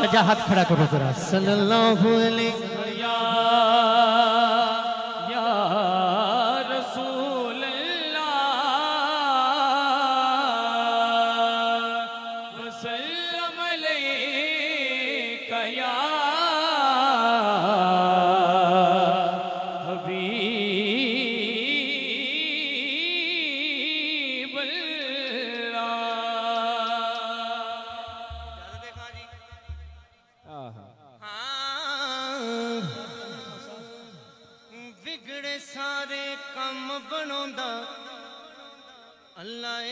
सजा हाथ खड़ा करो जरा। सल्लल्लाहु अलैहि बिगड़े सारे कम बनांदा अल्लाह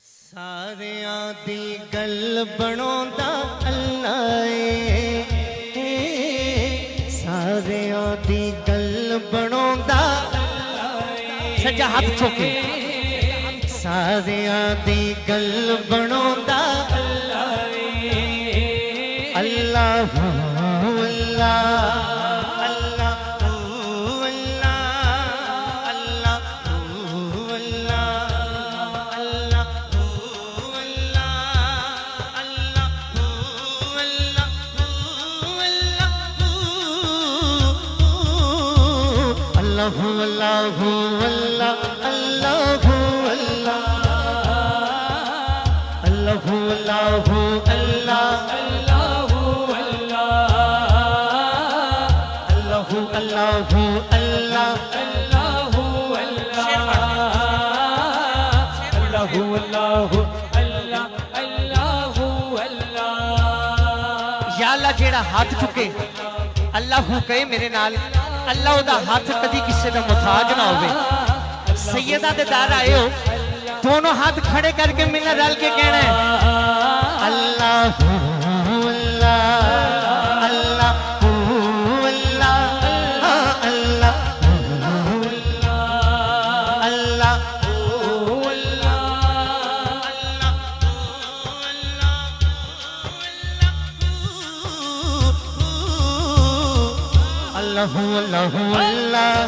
सारियां दी गल बनांदा अल्लाह सारियां दी गल बनांदा सजा हाथ चौके। सारियां दी गल बनांदा अल्लाह अल्लाह अल्लाह अल्लाह अल्लाह अल्लाह अल्लाह अल्लाह जेड़ा हाथ चुके अल्लाह कहे मेरे नाल अल्लाह दा हाथ कदी किसी का मुताज ना होवे। सैयदा दे दार आए हो दोनों हाथ खड़े करके मिलना रल के कहना है अल्लाह अल्लाह अल्लाह अल्लाह अल्लाह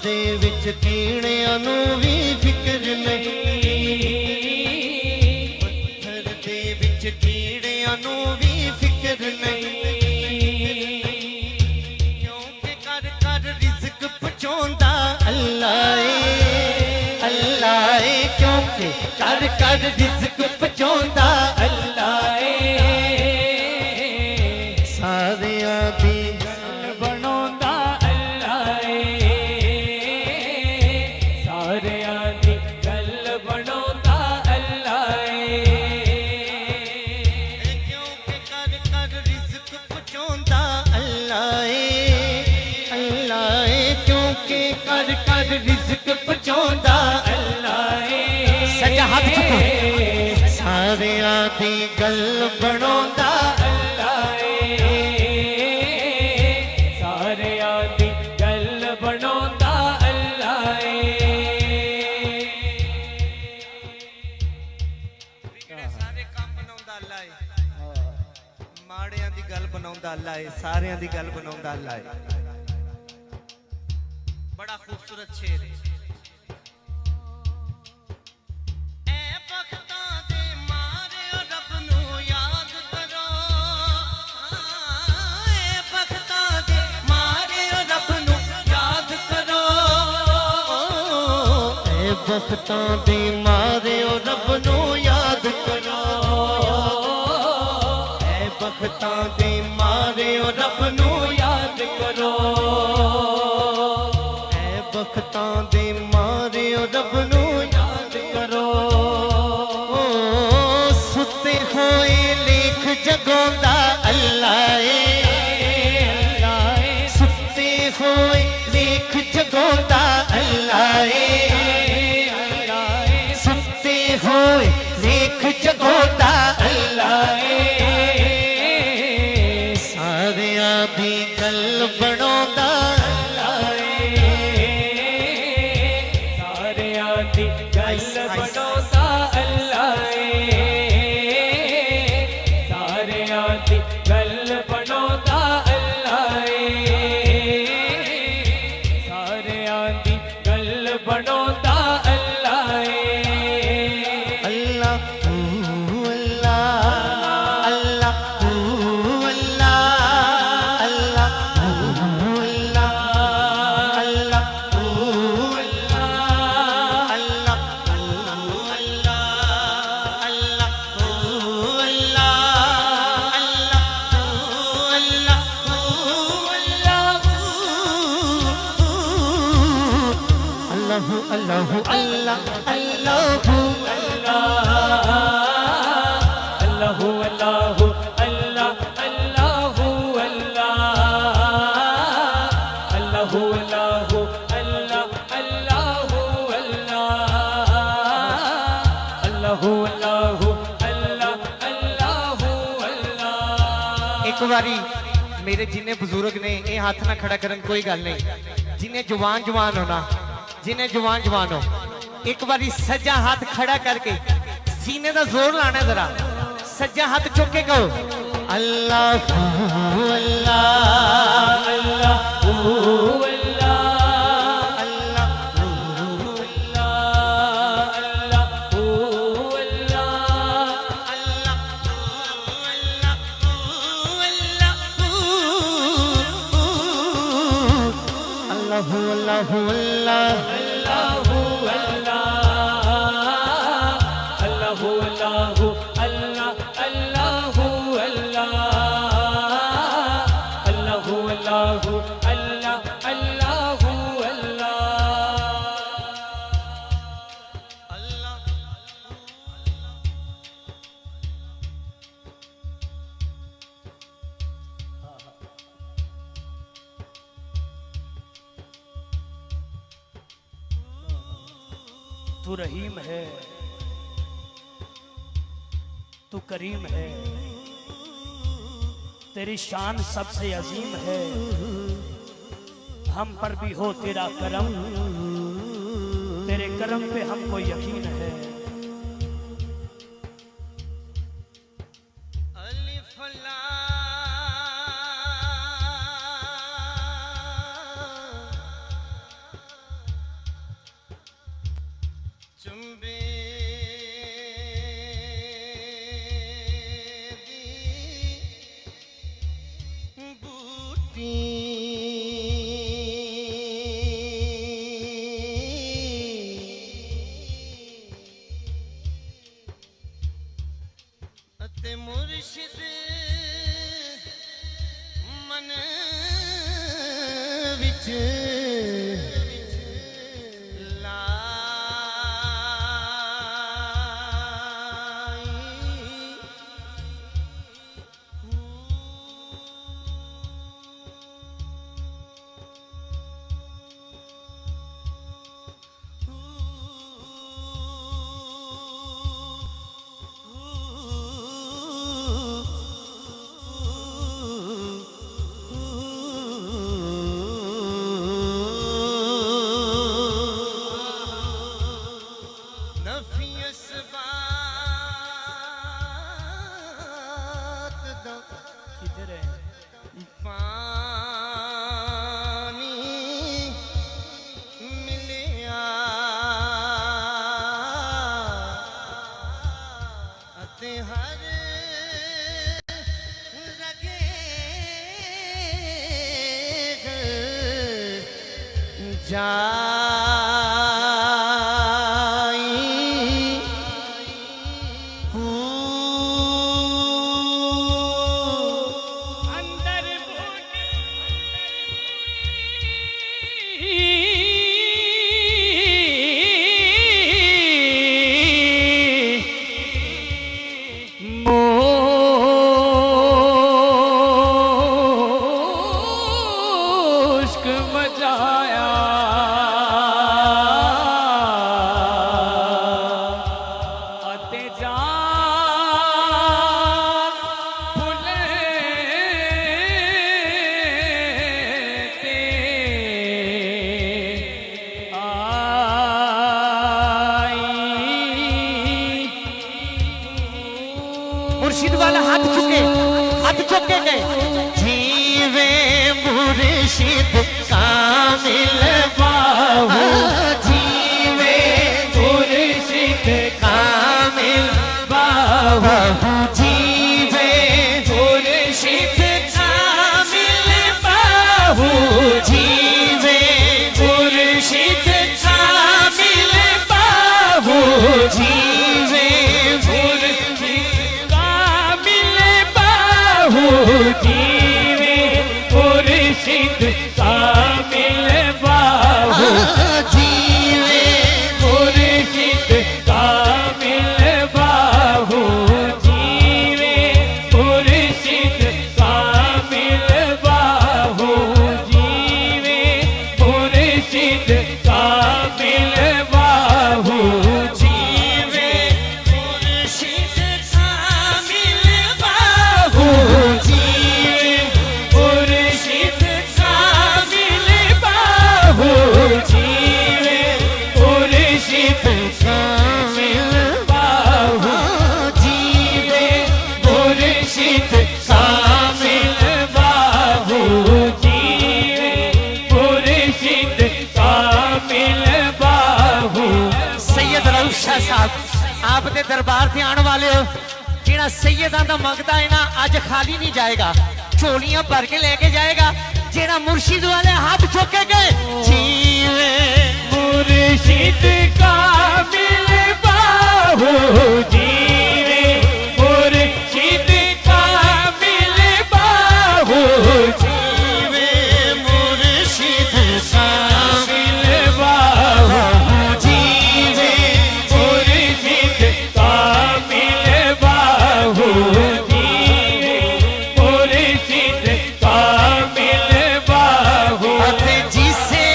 दे विच कीड़ियां नू भी फिक्र नहीं पत्थर दे विच कीड़ियां नू भी फिक्र नहीं क्योंकि कर कर रिज़्क पहुंचांदा अल्लाह अल्लाह क्योंकि कर कर रिज़्क पहुंचांदा अल्लाह सारियां दी रिज़्क पहुंचांदा अल्लाह सजा हाथ चुको। सारियां दी गल बनांदा अल्लाह सारियां दी गल बनांदा अल्लाह सारे काम बनांदा अल्लाह माड़ियां दी गल बनांदा अल्लाह सारियां दी गल बनांदा अल्लाह। बड़ा खूबसूरत शेर है। ऐ बख्तां दे मारे रब नू याद करो ऐ बख्तां दे मारे रब नू याद करो ऐ बख्तां दे मारे रब नू याद करो ऐ बख्तां दे मारे रब नू याद करो बख्तां दे मारे रब नू याद करो सुते होए लेख जगोंदा अल्लाह अल्लाह अल्लाह अल्लाह अल्लाह अल्लाह अल्लाह अल्लाह अल्लाह अल्लाह अल्लाह अल्लाह अल्लाह अल्लाह अल्लाह एक बारी मेरे जिन्हें बुजुर्ग ने ये हाथ ना खड़ा करन कोई गल नहीं, जिन्हें जवान जवान होना, जिन्हें जवान जवान हो, एक बारी सज्जा हाथ खड़ा करके सीने का जोर लाना, जरा सज्जा हाथ चुक के कहो अल्लाह अल्लाह अल्लाह अल्लाह तू रहीम है, तू करीम है, तेरी शान सबसे अजीम है, हम पर भी हो तेरा करम, तेरे करम पे हमको यकीन है। मुर्शिद मन विच मुर्शिद वाला हाथ चुके गए। जीवे मुर्शिद कामिल बाहु, जीवे मुर्शिद कामिल बाहु, जीवे मुर्शिद कामिल बाहु, जीवे मुर्शिद कामिल बाहु, जीवे जीवे मुर्शिद कामिल बाहु, जीवे रब दे दरबार ते आने वाले हो जेड़ा सैयदां दा मंगदा है ना अज खाली नहीं जाएगा झोलियां भर के लेके जाएगा जेड़ा मुर्शिद वाले हाथ चुकेगे जीवे मुर्शिद का मिल बाहु जीवे मुर्शिद का मिल बाहु जीवे मुर्शिद का मिल बाहु जीवे मुर्शिद का मिल बाहु जीवे मुर्शिद का मिल बाहु अते जिसे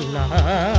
अल्लाह